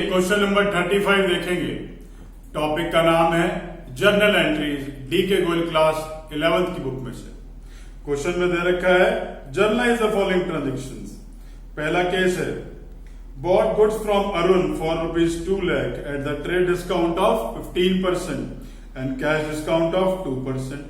Question number 35 देखेंगे। Topic का नाम है जर्नल एंट्रीज, डी के गोयल क्लास 11th की बुक में से। क्वेश्चन में दे रखा है जर्नलाइज द फॉलोइंग ट्रांजेक्शंस। पहला केस है bought goods from Arun for ₹2 lakh at the trade discount of 15% and cash discount of 2%,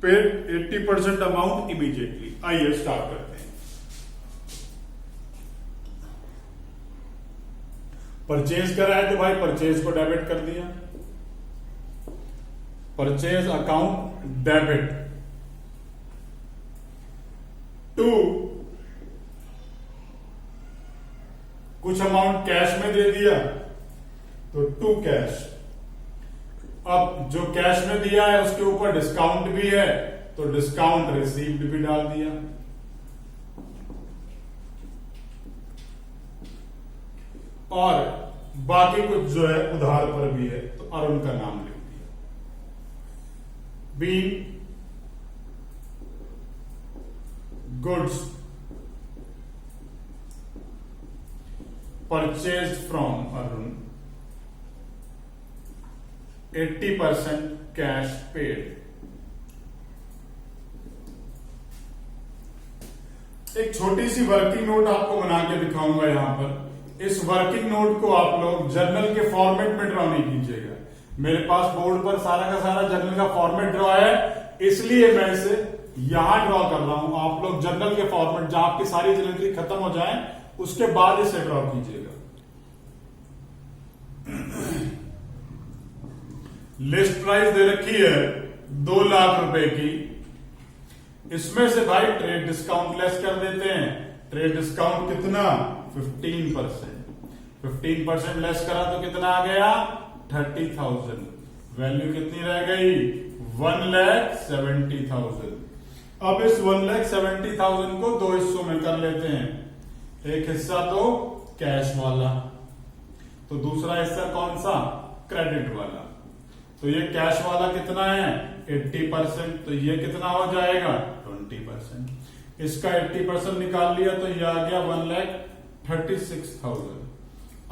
paid 80% amount immediately. आइए स्टार्ट करते हैं। परचेज करा है तो भाई परचेज को डेबिट कर दिया, परचेज अकाउंट डेबिट टू कुछ अमाउंट कैश में दे दिया तो टू कैश। अब जो कैश में दिया है उसके ऊपर डिस्काउंट भी है तो डिस्काउंट रिसीव्ड भी डाल दिया। और बाकी कुछ जो है उधार पर भी है तो अरुण का नाम लिख दिया। Being goods purchased from Arun 80% cash paid. एक छोटी सी वर्किंग नोट आपको बना के दिखाऊंगा यहां पर। इस वर्किंग नोट को आप लोग जर्नल के फॉर्मेट में ड्रॉ नहीं कीजिएगा। मेरे पास बोर्ड पर सारा का सारा जर्नल का फॉर्मेट ड्रॉ है, इसलिए मैं इसे यहां ड्रॉ कर रहा हूं। आप लोग जर्नल के फॉर्मेट जहां आपकी सारी जर्नल खत्म हो जाए उसके बाद इसे ड्रॉ कीजिएगा। लिस्ट प्राइस दे रखी है 2 लाख रुपए की। इसमें से भाई ट्रेड डिस्काउंट लेस कर देते हैं। ट्रेड डिस्काउंट कितना? 15%। 15% लेस करा तो कितना आ गया? 30,000। वैल्यू कितनी रह गई? 1,70,000। अब इस 1,70,000 को 2 हिस्सों में कर लेते हैं। एक हिस्सा तो कैश वाला, तो दूसरा हिस्सा कौन सा? क्रेडिट वाला। तो ये कैश वाला कितना है? 80%। तो ये कितना हो जाएगा? 20%। इसका 80% निकाल लिया तो ये आ गया 1,36,000।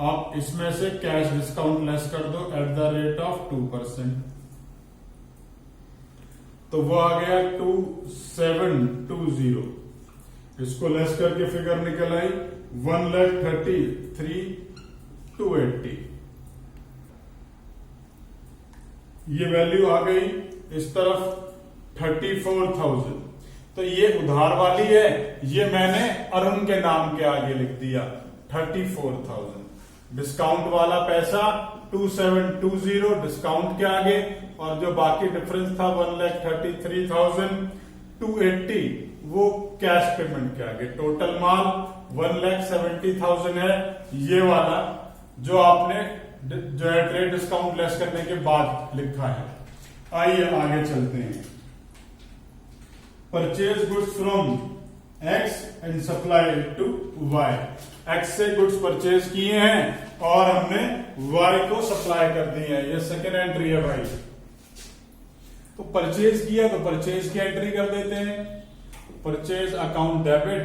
आप इसमें से कैश डिस्काउंट लेस कर दो एट द रेट ऑफ 2%, तो वो आ गया 2,720। इसको लेस करके फिगर निकल आई 1,33,280। ये वैल्यू आ गई इस तरफ 34,000। तो ये उधार वाली है, ये मैंने अरुण के नाम के आगे लिख दिया 34,000। डिस्काउंट वाला पैसा 2,720 डिस्काउंट के आगे, और जो बाकी डिफरेंस था 1,33,280 वो कैश पेमेंट के आगे। टोटल माल 1,70,000 है ये वाला जो आपने जो है ट्रेड डिस्काउंट लेस करने के बाद लिखा है। आइए आगे चलते हैं। Purchase goods from X and supply to Y. X से गुड्स परचेज किए हैं और हमने वाई को सप्लाई कर दिए हैं। ये सेकेंड एंट्री है भाई। तो परचेज किया तो परचेज की एंट्री कर देते हैं। परचेज अकाउंट डेबिट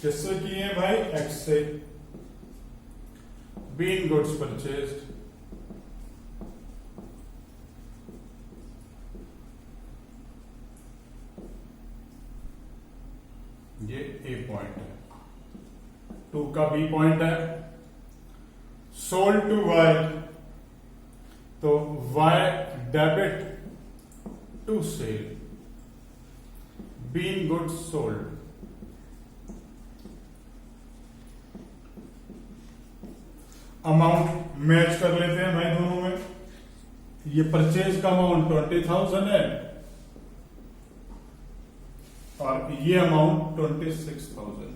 किससे किए हैं भाई? एक्स से। बीइंग गुड्स परचेज्ड ये ए पॉइंट है, 2 का बी पॉइंट है। सोल्ड टू वाई तो Y debit to sale. Being goods sold amount match कर लेते हैं भाई दोनों में। ये परचेज का अमाउंट 20,000 है और ये अमाउंट 26,000।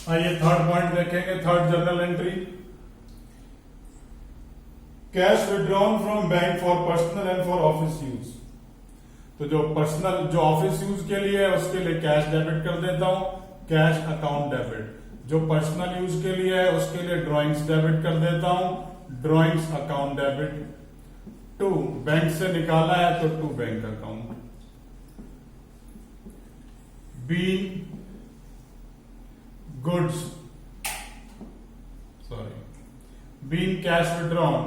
आइए थर्ड पॉइंट देखेंगे, third journal entry. Cash withdrawn from bank for personal and for office use. तो जो पर्सनल जो ऑफिस यूज के लिए है उसके लिए कैश डेबिट कर देता हूं, कैश अकाउंट डेबिट। जो पर्सनल यूज के लिए है उसके लिए ड्राइंग्स डेबिट कर देता हूं, drawings account debit. To bank से निकाला है तो to bank account. Be goods, being cash withdrawn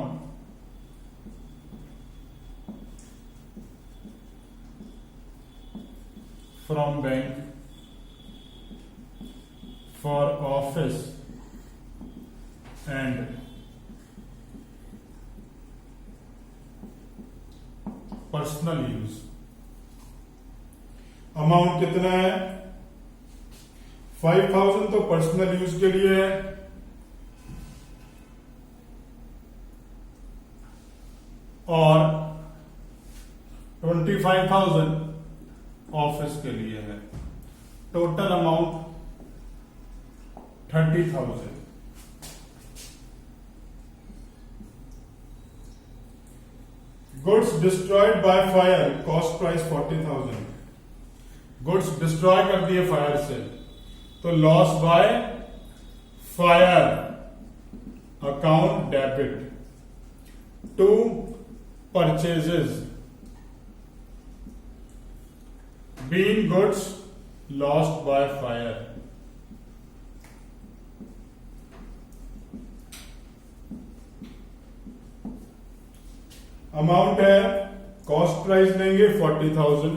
from bank for office and personal use. Amount कितना है? 5000 तो पर्सनल यूज के लिए है, और 25,000 ऑफिस के लिए है। Total amount 30,000। Goods destroyed by fire, cost price 40,000। Goods destroy कर दिए फायर से, तो loss by fire account debit to purchases, being goods lost by fire. Amount है, कॉस्ट प्राइस लेंगे 40,000।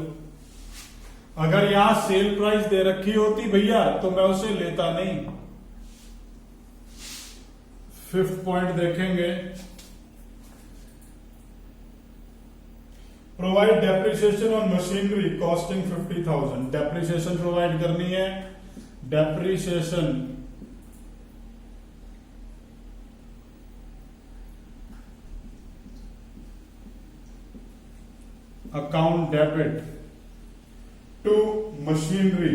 अगर यहां सेल प्राइस दे रखी होती भैया तो मैं उसे लेता नहीं। फिफ्थ पॉइंट देखेंगे, provide depreciation on machinery costing 50,000। Depreciation provide करनी है। Depreciation account debit to machinery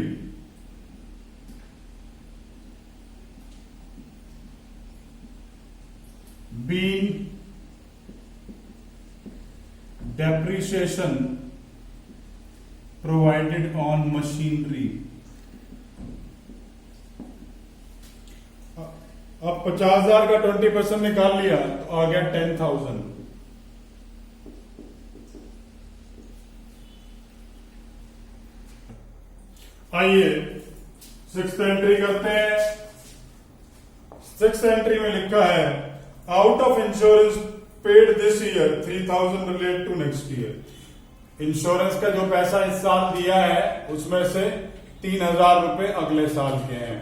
being depreciation provided on machinery। अब 50,000 का 20% निकाल लिया तो आ गया 10,000। आइए सिक्स्थ एंट्री करते हैं। सिक्स्थ एंट्री में लिखा है out of insurance paid this year 3,000 relate to next year. Insurance का जो पैसा इस साल दिया है उसमें से 3,000 रुपए अगले साल के हैं,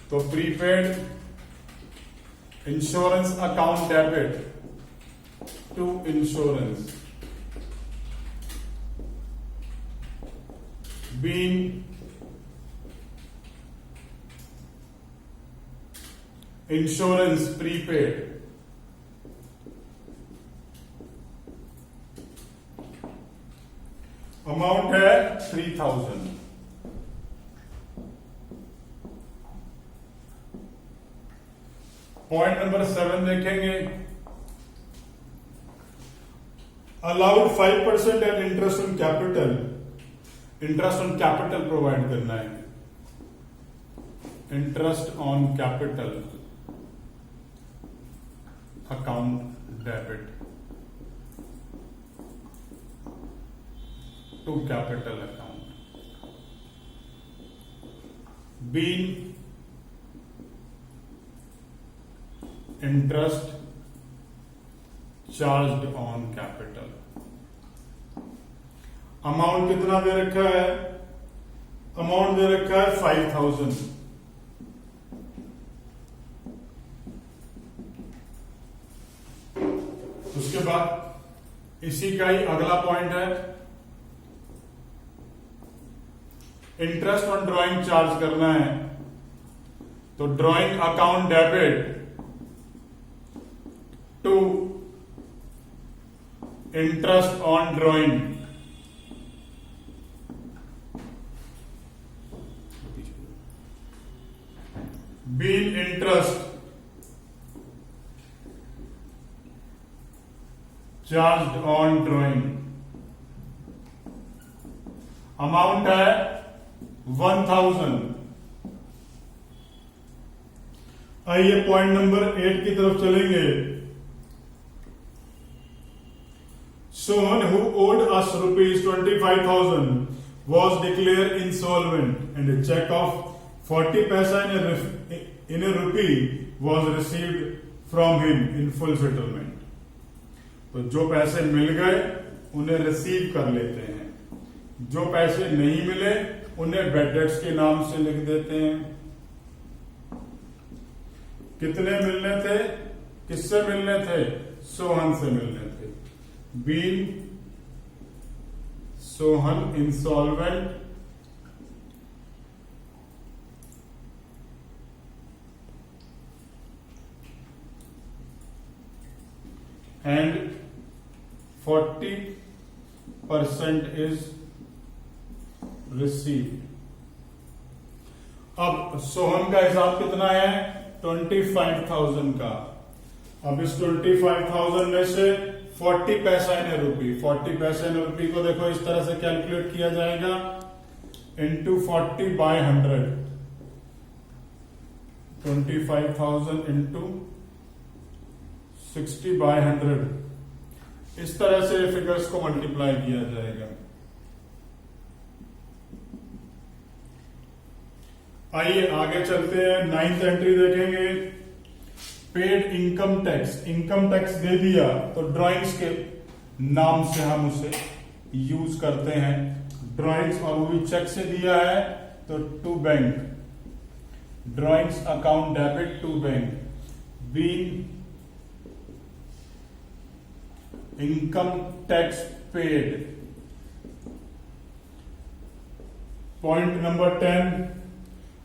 तो prepaid insurance account debit to insurance being insurance prepaid amount है 3,000। पॉइंट नंबर 7 देखेंगे, allowed 5% and interest on capital. Interest on capital provide करना है। Interest on capital account debit to capital account being interest charged on capital. Amount कितना दे रखा है? Amount दे रखा है 5,000। उसके बाद इसी का ही अगला पॉइंट है, इंटरेस्ट ऑन ड्राइंग चार्ज करना है, तो drawing account debit to interest on drawing being interest charged on drawing. Amount है 1,000। आइए पॉइंट नंबर 8 की तरफ चलेंगे। Someone who owed us rupees 25,000 was declared insolvent and a check of 40 paisa in a rupee was received from him in full settlement. तो जो पैसे मिल गए उन्हें रिसीव कर लेते हैं, जो पैसे नहीं मिले उन्हें बैड डेट्स के नाम से लिख देते हैं। कितने मिलने थे, किससे मिलने थे? सोहन से मिलने थे। Being Sohan insolvent and 40% is received। अब सोहन का हिसाब कितना है? 25,000 का। अब इस 25,000 में से 40 पैसा इन रुपी, 40 पैसा इन रुपी को देखो इस तरह से कैलकुलेट किया जाएगा, इंटू 40/100, 25,000 इंटू 60/100, इस तरह से फिगर्स को मल्टीप्लाई किया जाएगा। आइए आगे चलते हैं, 9th एंट्री देखेंगे। Paid income tax, income tax दे दिया तो ड्राइंग्स के नाम से हम उसे यूज करते हैं। ड्राइंग्स, और वो भी चेक से दिया है तो to bank, drawings account debit to bank. Being income tax paid. Point number 10,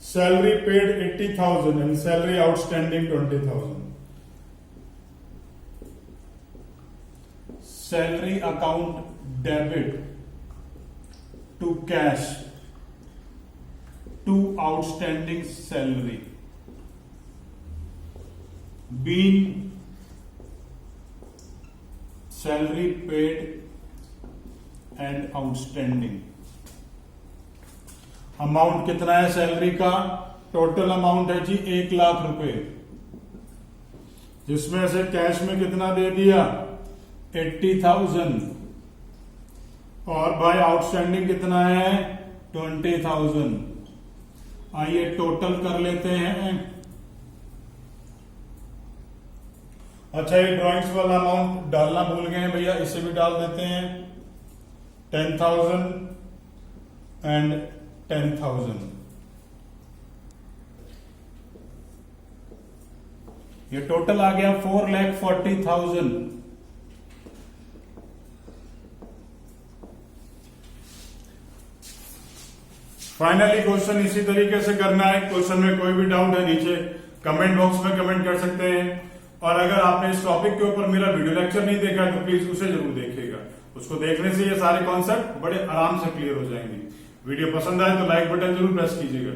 salary paid 80,000 and salary outstanding 20,000। Salary account debit to cash to outstanding salary. Being salary paid and outstanding. Amount कितना है salary का? Total amount है जी 1 लाख रुपए, जिसमें से cash में कितना दे दिया? 80,000, और भाई आउटस्टैंडिंग कितना है? 20,000। आइए टोटल कर लेते हैं। अच्छा, ये ड्राइंग्स वाला अमाउंट डालना भूल गए हैं भैया, इसे भी डाल देते हैं। 10,000 एंड 10,000। ये टोटल आ गया 4,40,000। फाइनली क्वेश्चन इसी तरीके से करना है। क्वेश्चन में कोई भी डाउट है नीचे कमेंट बॉक्स में कमेंट कर सकते हैं। और अगर आपने इस टॉपिक के ऊपर मेरा वीडियो लेक्चर नहीं देखा तो प्लीज उसे जरूर देखिएगा। उसको देखने से ये सारे कॉन्सेप्ट बड़े आराम से क्लियर हो जाएंगे। वीडियो पसंद आए तो लाइक बटन जरूर प्रेस कीजिएगा।